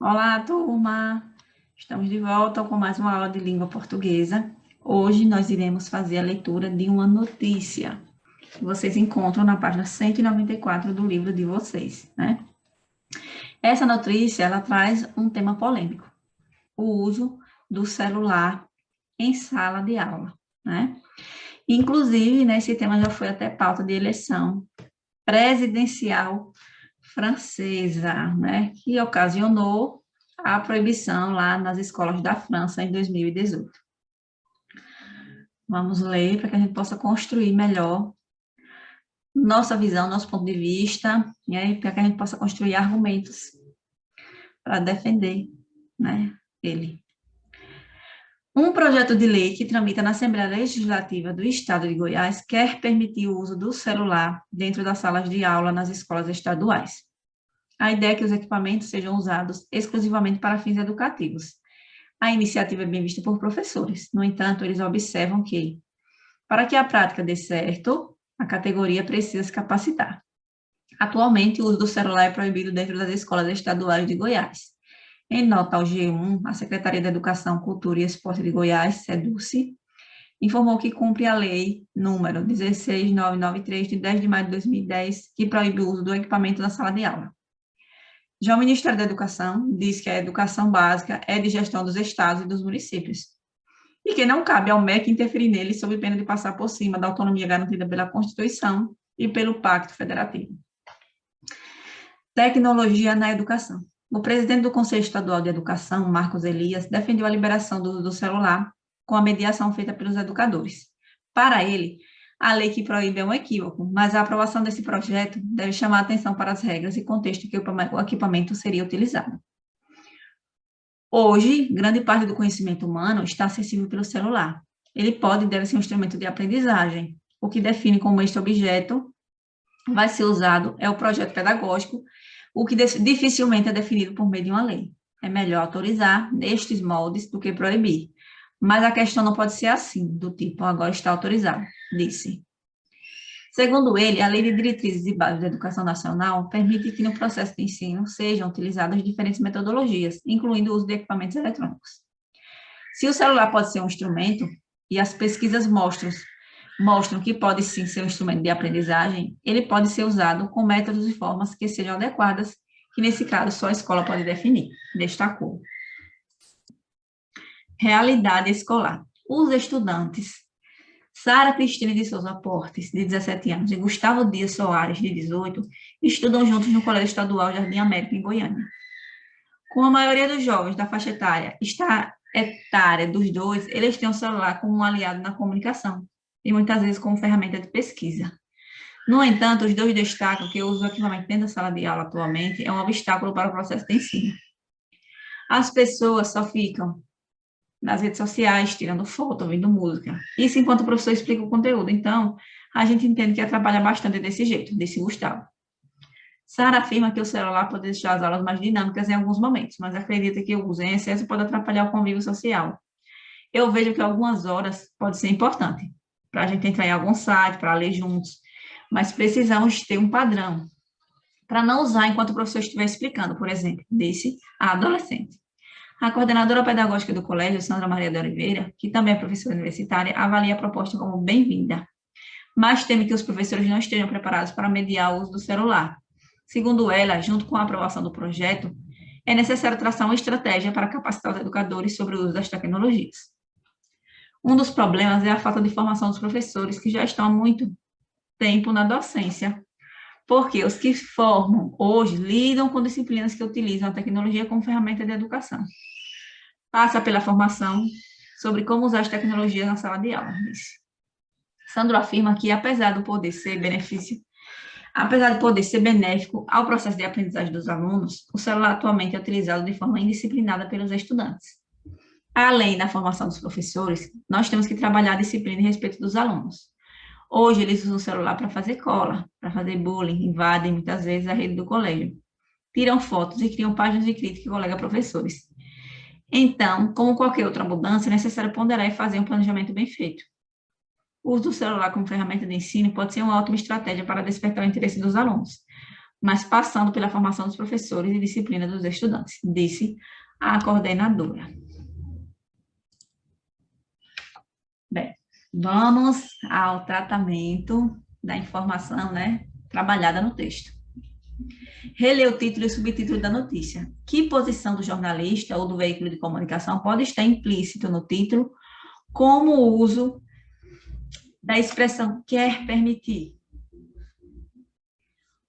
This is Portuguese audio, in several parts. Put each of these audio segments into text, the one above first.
Olá, turma! Estamos de volta com mais uma aula de língua portuguesa. Hoje nós iremos fazer a leitura de uma notícia que vocês encontram na página 194 do livro de vocês, né? Essa notícia, ela traz um tema polêmico, o uso do celular em sala de aula, né? Inclusive, né, esse tema já foi até pauta de eleição presidencial francesa, né, que ocasionou a proibição lá nas escolas da França em 2018. Vamos ler para que a gente possa construir melhor nossa visão, nosso ponto de vista, né, para que a gente possa construir argumentos para defender, né, ele. Um projeto de lei que tramita na Assembleia Legislativa do Estado de Goiás quer permitir o uso do celular dentro das salas de aula nas escolas estaduais. A ideia é que os equipamentos sejam usados exclusivamente para fins educativos. A iniciativa é bem vista por professores. No entanto, eles observam que, para que a prática dê certo, a categoria precisa se capacitar. Atualmente, o uso do celular é proibido dentro das escolas estaduais de Goiás. Em nota ao G1, a Secretaria de Educação, Cultura e Esporte de Goiás, SEDUCE, informou que cumpre a lei número 16993, de 10 de maio de 2010, que proíbe o uso do equipamento na sala de aula. Já o Ministério da Educação diz que a educação básica é de gestão dos estados e dos municípios, e que não cabe ao MEC interferir nele sob pena de passar por cima da autonomia garantida pela Constituição e pelo Pacto Federativo. Tecnologia na educação. O presidente do Conselho Estadual de Educação, Marcos Elias, defendeu a liberação do uso do celular com a mediação feita pelos educadores. Para ele, a lei que proíbe é um equívoco, mas a aprovação desse projeto deve chamar a atenção para as regras e contexto que o equipamento seria utilizado. Hoje, grande parte do conhecimento humano está acessível pelo celular. Ele pode e deve ser um instrumento de aprendizagem. O que define como este objeto vai ser usado é o projeto pedagógico, o que dificilmente é definido por meio de uma lei. É melhor autorizar nestes moldes do que proibir. Mas a questão não pode ser assim, do tipo, agora está autorizado, disse. Segundo ele, a Lei de Diretrizes e Bases da Educação Nacional permite que no processo de ensino sejam utilizadas diferentes metodologias, incluindo o uso de equipamentos eletrônicos. Se o celular pode ser um instrumento, e as pesquisas mostram que pode sim ser um instrumento de aprendizagem, ele pode ser usado com métodos e formas que sejam adequadas, que nesse caso só a escola pode definir, destacou. Realidade escolar. Os estudantes Sara Cristina de Souza Portes, de 17 anos, e Gustavo Dias Soares, de 18, estudam juntos no Colégio Estadual Jardim América, em Goiânia. Como a maioria dos jovens da faixa etária dos dois, eles têm o celular como um aliado na comunicação, e muitas vezes como ferramenta de pesquisa. No entanto, os dois destacam que o uso do equipamento dentro da sala de aula atualmente é um obstáculo para o processo de ensino. As pessoas só ficam nas redes sociais, tirando foto, ouvindo música. Isso enquanto o professor explica o conteúdo. Então, a gente entende que atrapalha bastante desse jeito, desse Gustavo. Sara afirma que o celular pode deixar as aulas mais dinâmicas em alguns momentos, mas acredita que o uso em excesso pode atrapalhar o convívio social. Eu vejo que algumas horas pode ser importante, para a gente entrar em algum site, para ler juntos, mas precisamos ter um padrão, para não usar enquanto o professor estiver explicando, por exemplo, disse a adolescente. A coordenadora pedagógica do colégio, Sandra Maria de Oliveira, que também é professora universitária, avalia a proposta como bem-vinda, mas teme que os professores não estejam preparados para mediar o uso do celular. Segundo ela, junto com a aprovação do projeto, é necessário traçar uma estratégia para capacitar os educadores sobre o uso das tecnologias. Um dos problemas é a falta de formação dos professores, que já estão há muito tempo na docência, porque os que formam hoje lidam com disciplinas que utilizam a tecnologia como ferramenta de educação. Passa pela formação sobre como usar as tecnologias na sala de aula, disse. Sandro afirma que, apesar de poder ser benéfico ao processo de aprendizagem dos alunos, o celular atualmente é utilizado de forma indisciplinada pelos estudantes. Além da formação dos professores, nós temos que trabalhar a disciplina e respeito dos alunos. Hoje, eles usam o celular para fazer cola, para fazer bullying, invadem muitas vezes a rede do colégio, tiram fotos e criam páginas de crítica e colega professores. Então, como qualquer outra mudança, é necessário ponderar e fazer um planejamento bem feito. O uso do celular como ferramenta de ensino pode ser uma ótima estratégia para despertar o interesse dos alunos, mas passando pela formação dos professores e disciplina dos estudantes, disse a coordenadora. Bem, vamos ao tratamento da informação, né, trabalhada no texto. Reler o título e o subtítulo da notícia. Que posição do jornalista ou do veículo de comunicação pode estar implícito no título, como o uso da expressão quer permitir?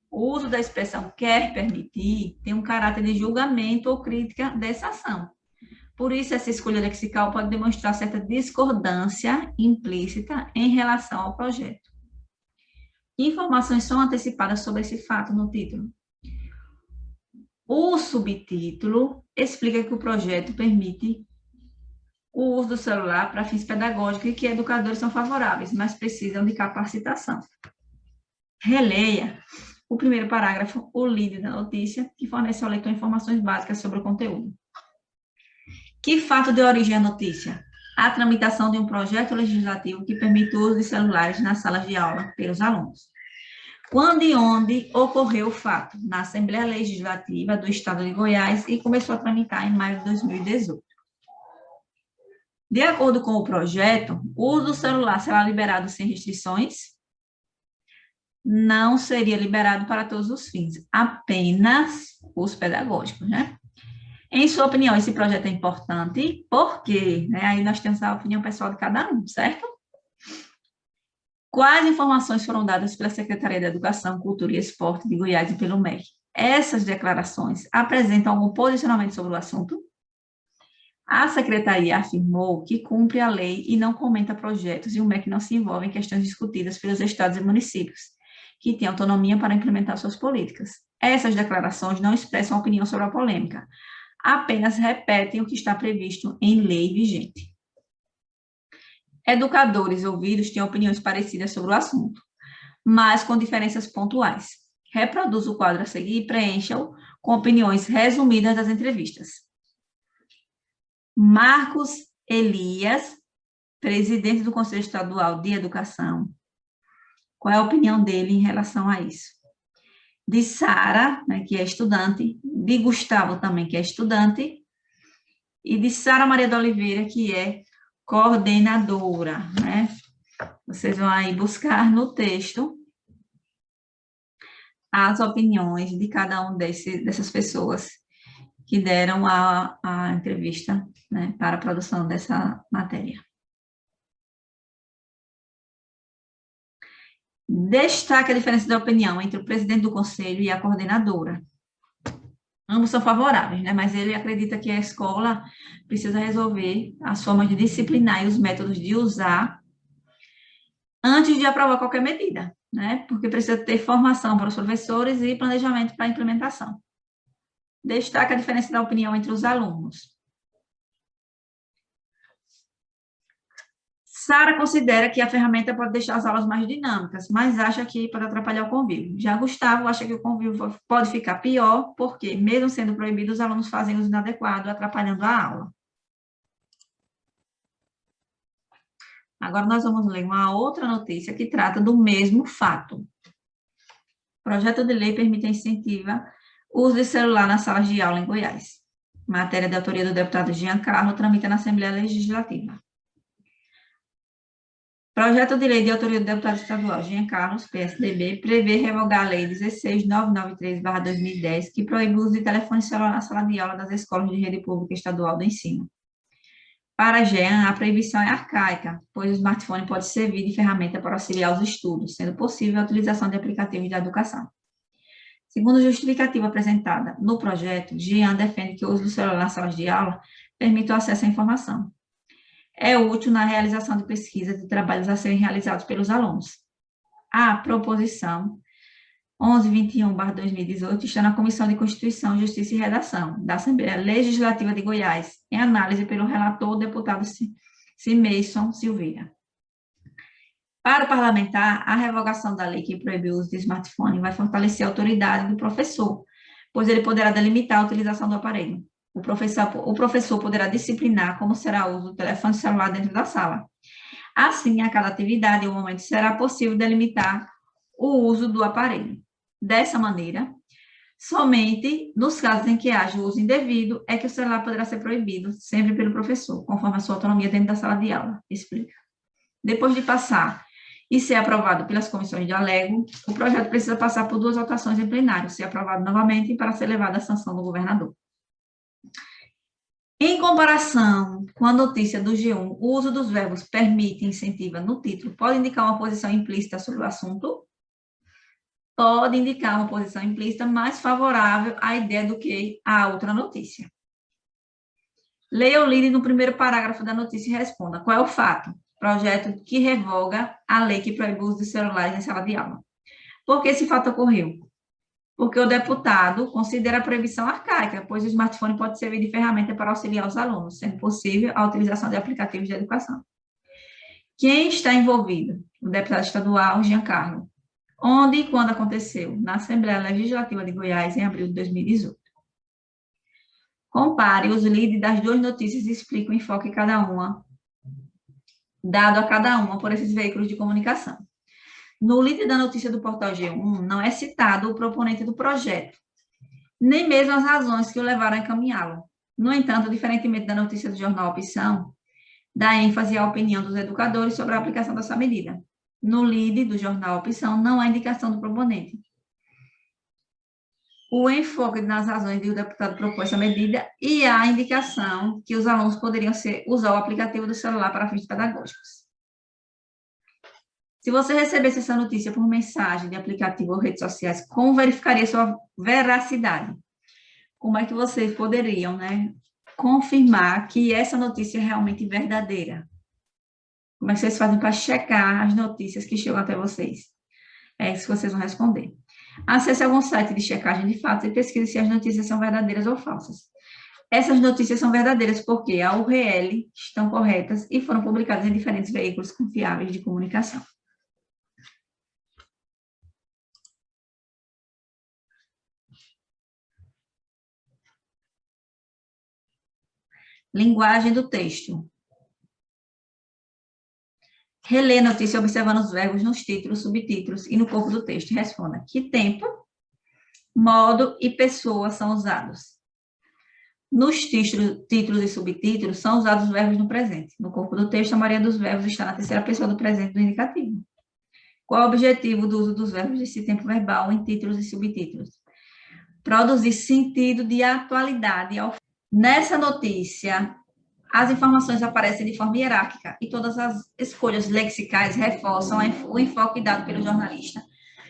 O uso da expressão quer permitir tem um caráter de julgamento ou crítica dessa ação. Por isso, essa escolha lexical pode demonstrar certa discordância implícita em relação ao projeto. Que informações são antecipadas sobre esse fato no título? O subtítulo explica que o projeto permite o uso do celular para fins pedagógicos e que educadores são favoráveis, mas precisam de capacitação. Releia o primeiro parágrafo, o lead da notícia, que fornece ao leitor informações básicas sobre o conteúdo. Que fato deu origem à notícia? A tramitação de um projeto legislativo que permite o uso de celulares nas salas de aula pelos alunos. Quando e onde ocorreu o fato? Na Assembleia Legislativa do Estado de Goiás e começou a tramitar em maio de 2018. De acordo com o projeto, o uso do celular será liberado sem restrições? Não seria liberado para todos os fins, apenas os pedagógicos, né? Em sua opinião, esse projeto é importante? Por quê? Aí nós temos a opinião pessoal de cada um, certo? Quais informações foram dadas pela Secretaria de Educação, Cultura e Esporte de Goiás e pelo MEC? Essas declarações apresentam algum posicionamento sobre o assunto? A Secretaria afirmou que cumpre a lei e não comenta projetos e o MEC não se envolve em questões discutidas pelos estados e municípios, que têm autonomia para implementar suas políticas. Essas declarações não expressam opinião sobre a polêmica, apenas repetem o que está previsto em lei vigente. Educadores ouvidos têm opiniões parecidas sobre o assunto, mas com diferenças pontuais. Reproduza o quadro a seguir e preencha-o com opiniões resumidas das entrevistas. Marcos Elias, presidente do Conselho Estadual de Educação. Qual é a opinião dele em relação a isso? De Sara, né, que é estudante, de Gustavo também, que é estudante, e de Sara Maria de Oliveira, que é coordenadora, né? Vocês vão aí buscar no texto as opiniões de cada um dessas pessoas que deram a entrevista, né, para a produção dessa matéria. Destaque a diferença de opinião entre o presidente do conselho e a coordenadora. Ambos são favoráveis, né? Mas ele acredita que a escola precisa resolver as formas de disciplinar e os métodos de usar antes de aprovar qualquer medida, né? Porque precisa ter formação para os professores e planejamento para a implementação. Destaca a diferença da opinião entre os alunos. Sara considera que a ferramenta pode deixar as aulas mais dinâmicas, mas acha que pode atrapalhar o convívio. Já Gustavo acha que o convívio pode ficar pior, porque, mesmo sendo proibido, os alunos fazem uso inadequado, atrapalhando a aula. Agora, nós vamos ler uma outra notícia que trata do mesmo fato. O projeto de lei permite e incentiva o uso de celular nas salas de aula em Goiás. Matéria de autoria do deputado Giancarlo tramita na Assembleia Legislativa. Projeto de lei de autoria do deputado estadual Jean Carlos, PSDB, prevê revogar a Lei 16.993/2010, que proíbe o uso de telefone celular na sala de aula das escolas de rede pública estadual do ensino. Para Jean, a proibição é arcaica, pois o smartphone pode servir de ferramenta para auxiliar os estudos, sendo possível a utilização de aplicativos de educação. Segundo a justificativa apresentada no projeto, Jean defende que o uso do celular nas salas de aula permite o acesso à informação. É útil na realização de pesquisas e trabalhos a serem realizados pelos alunos. A proposição 1121/2018 está na Comissão de Constituição, Justiça e Redação da Assembleia Legislativa de Goiás, em análise pelo relator, o deputado Cimeison Silveira. Para o parlamentar, a revogação da lei que proíbe o uso de smartphone vai fortalecer a autoridade do professor, pois ele poderá delimitar a utilização do aparelho. O professor poderá disciplinar como será o uso do telefone celular dentro da sala. Assim, a cada atividade ou momento será possível delimitar o uso do aparelho. Dessa maneira, Somente nos casos em que haja o uso indevido é que o celular poderá ser proibido, sempre pelo professor, conforme a sua autonomia dentro da sala de aula, explica. Depois de passar e ser aprovado pelas comissões de alego, o projeto precisa passar por 2 votações em plenário, ser aprovado novamente para ser levado à sanção do governador. Em comparação com a notícia do G1, o uso dos verbos permite e incentiva no título pode indicar uma posição implícita sobre o assunto? Pode indicar uma posição implícita mais favorável à ideia do que a outra notícia. Leia o líder no primeiro parágrafo da notícia e responda. Qual é o fato? Projeto que revoga a lei que proíbe o uso de celulares em sala de aula. Por que esse fato ocorreu? Porque o deputado considera a proibição arcaica, pois o smartphone pode servir de ferramenta para auxiliar os alunos, sendo possível a utilização de aplicativos de educação. Quem está envolvido? O deputado estadual Giancarlo. Onde e quando aconteceu? Na Assembleia Legislativa de Goiás, em abril de 2018. Compare os leads das 2 notícias e explique o enfoque cada uma, dado a cada uma por esses veículos de comunicação. No lead da notícia do portal G1, não é citado o proponente do projeto, nem mesmo as razões que o levaram a encaminhá-lo. No entanto, diferentemente da notícia do jornal Opção, dá ênfase à opinião dos educadores sobre a aplicação dessa medida. No lead do jornal Opção, não há indicação do proponente. O enfoque nas razões de o deputado propor essa medida e a indicação que os alunos poderiam usar o aplicativo do celular para fins pedagógicos. Se você recebesse essa notícia por mensagem de aplicativo ou redes sociais, como verificaria sua veracidade? Como é que vocês poderiam, confirmar que essa notícia é realmente verdadeira? Como é que vocês fazem para checar as notícias que chegam até vocês? É isso que vocês vão responder. Acesse algum site de checagem de fatos e pesquise se as notícias são verdadeiras ou falsas. Essas notícias são verdadeiras porque a URL estão corretas e foram publicadas em diferentes veículos confiáveis de comunicação. Linguagem do texto. Relê a notícia observando os verbos nos títulos, subtítulos e no corpo do texto. Responda: que tempo, modo e pessoa são usados? Nos títulos e subtítulos são usados os verbos no presente. No corpo do texto, a maioria dos verbos está na terceira pessoa do presente do indicativo. Qual é o objetivo do uso dos verbos desse tempo verbal em títulos e subtítulos? Produzir sentido de atualidade. Nessa notícia, as informações aparecem de forma hierárquica e todas as escolhas lexicais reforçam o enfoque dado pelo jornalista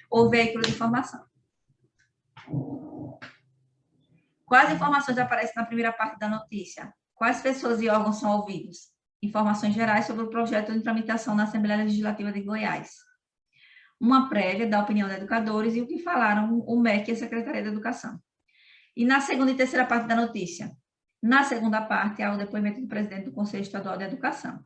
ou veículo de informação. Quais informações aparecem na primeira parte da notícia? Quais pessoas e órgãos são ouvidos? Informações gerais sobre o projeto de tramitação na Assembleia Legislativa de Goiás. Uma prévia da opinião de educadores e o que falaram o MEC e a Secretaria de Educação. E na segunda e terceira parte da notícia? Na segunda parte, há o depoimento do presidente do Conselho Estadual de Educação.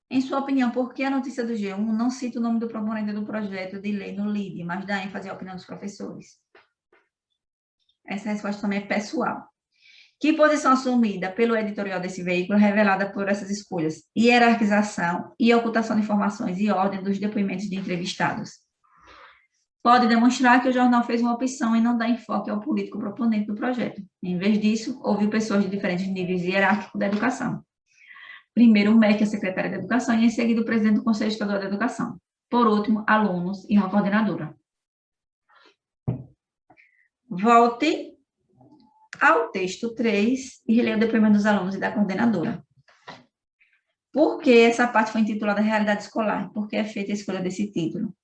Em sua opinião, por que a notícia do G1 não cita o nome do proponente do projeto de lei no LID, mas dá ênfase à opinião dos professores? Essa resposta também é pessoal. Que posição assumida pelo editorial desse veículo revelada por essas escolhas? Hierarquização e ocultação de informações e ordem dos depoimentos de entrevistados. Pode demonstrar que o jornal fez uma opção em não dar enfoque ao político proponente do projeto. Em vez disso, ouviu pessoas de diferentes níveis hierárquicos da educação. Primeiro, o MEC, a secretária de Educação, e em seguida, o presidente do Conselho Estadual de Educação. Por último, alunos e uma coordenadora. Volte ao texto 3 e releia o depoimento dos alunos e da coordenadora. Por que essa parte foi intitulada Realidade Escolar? Por que é feita a escolha desse título?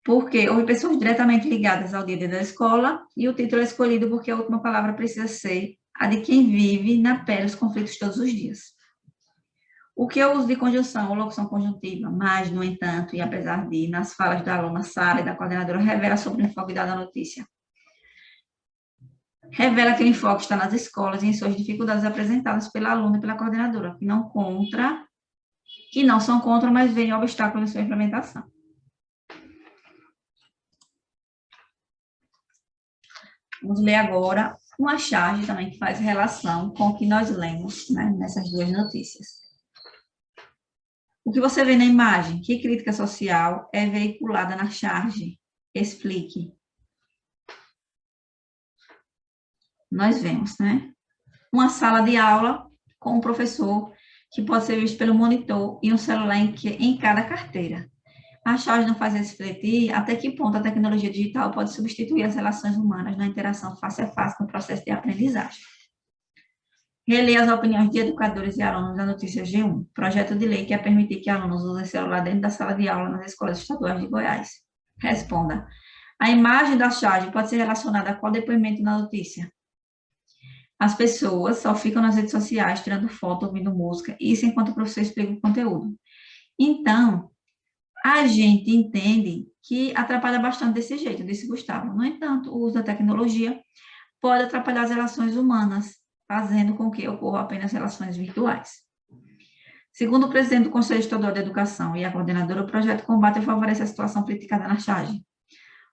Porque houve pessoas diretamente ligadas ao dia a dia da escola e o título é escolhido porque a última palavra precisa ser a de quem vive na pele os conflitos todos os dias. O que é o uso de conjunção ou locução conjuntiva, mas, no entanto, e apesar de, nas falas da aluna Sara e da coordenadora, revela sobre o enfoque dado à notícia. Revela que o enfoque está nas escolas e em suas dificuldades apresentadas pela aluna e pela coordenadora, que não são contra, mas veem obstáculos em sua implementação. Vamos ler agora uma charge também que faz relação com o que nós lemos, nessas 2 notícias. O que você vê na imagem? Que crítica social é veiculada na charge? Explique. nós vemos, né? Uma sala de aula com um professor que pode ser visto pelo monitor e um celular em cada carteira. A charge não faz refletir até que ponto a tecnologia digital pode substituir as relações humanas na interação face a face no processo de aprendizagem. Reler as opiniões de educadores e alunos da notícia G1, projeto de lei que ia permitir que alunos usem celular dentro da sala de aula nas escolas estaduais de Goiás. Responda. A imagem da charge pode ser relacionada a qual depoimento na notícia? As pessoas só ficam nas redes sociais tirando foto, ouvindo música, isso enquanto o professor explica o conteúdo. Então, a gente entende que atrapalha bastante desse jeito, disse Gustavo. No entanto, o uso da tecnologia pode atrapalhar as relações humanas, fazendo com que ocorram apenas relações virtuais. Segundo o presidente do Conselho Estadual de Educação e a coordenadora, o projeto combate e favorece a situação criticada na charge.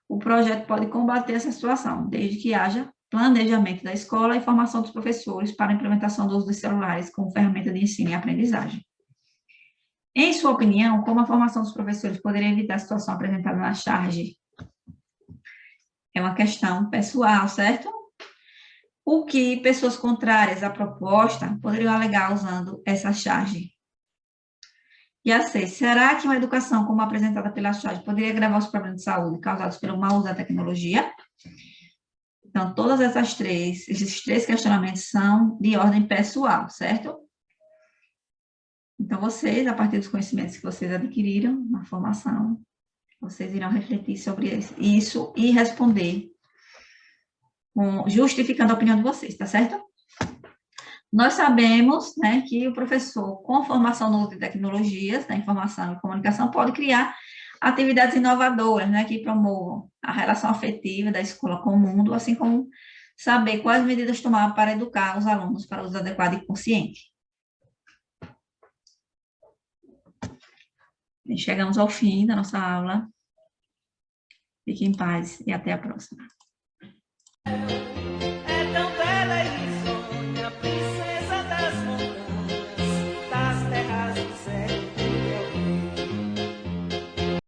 O projeto pode combater essa situação, desde que haja planejamento da escola e formação dos professores para a implementação do uso dos celulares como ferramenta de ensino e aprendizagem. Em sua opinião, como a formação dos professores poderia evitar a situação apresentada na charge? É uma questão pessoal, certo? O que pessoas contrárias à proposta poderiam alegar usando essa charge? E a C, será que uma educação como apresentada pela charge poderia agravar os problemas de saúde causados pelo mau uso da tecnologia? Então, esses três questionamentos são de ordem pessoal, certo? Então, vocês, a partir dos conhecimentos que vocês adquiriram na formação, vocês irão refletir sobre isso e responder, justificando a opinião de vocês, tá certo? Nós sabemos, né, que o professor, com formação no uso de tecnologias da informação e comunicação, pode criar atividades inovadoras, né, que promovam a relação afetiva da escola com o mundo, assim como saber quais medidas tomar para educar os alunos para o uso adequado e consciente. Chegamos ao fim da nossa aula. Fique em paz e até a próxima.